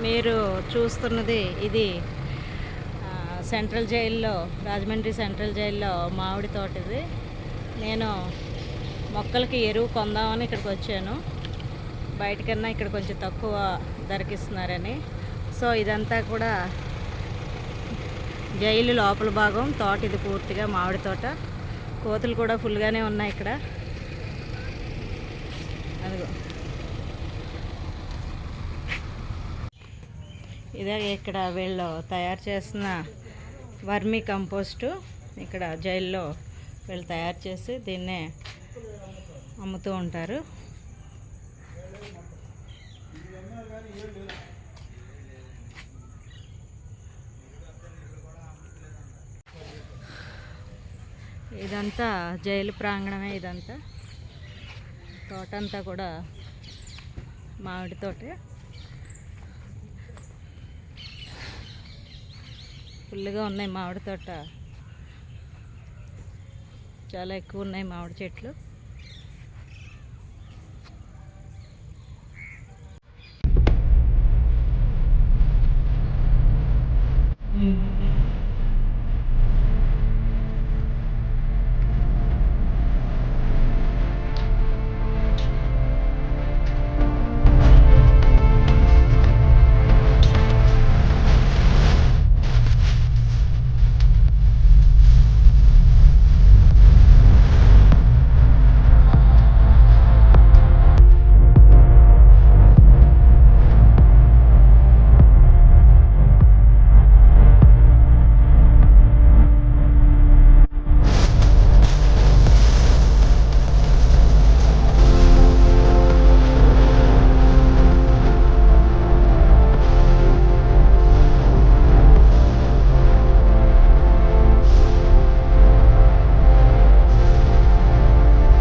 మీరు చూస్తున్నది ఇది సెంట్రల్ జైల్లో, రాజమండ్రి సెంట్రల్ జైల్లో మామిడి తోట ఇది. నేను మొక్కలకి ఎరువు కొందామని ఇక్కడికి వచ్చాను. బయటకన్నా ఇక్కడ కొంచెం తక్కువ ధరకిస్తున్నారని. సో ఇదంతా కూడా జైలు లోపల భాగం తోట. ఇది పూర్తిగా మామిడి తోట. కోతులు కూడా ఫుల్గానే ఉన్నాయి ఇక్కడ. అదిగో ఇదే ఇక్కడ వీళ్ళు తయారు చేసిన వర్మీ కంపోస్టు. ఇక్కడ జైల్లో వీళ్ళు తయారు చేసి దీన్నే అమ్ముతూ ఉంటారు. ఇదంతా జైలు ప్రాంగణమే. ఇదంతా తోటంతా కూడా మామిడి తోటే. ఫుల్గా ఉన్నాయి మామిడి తోట, చాలా ఎక్కువ ఉన్నాయి మామిడి చెట్లు.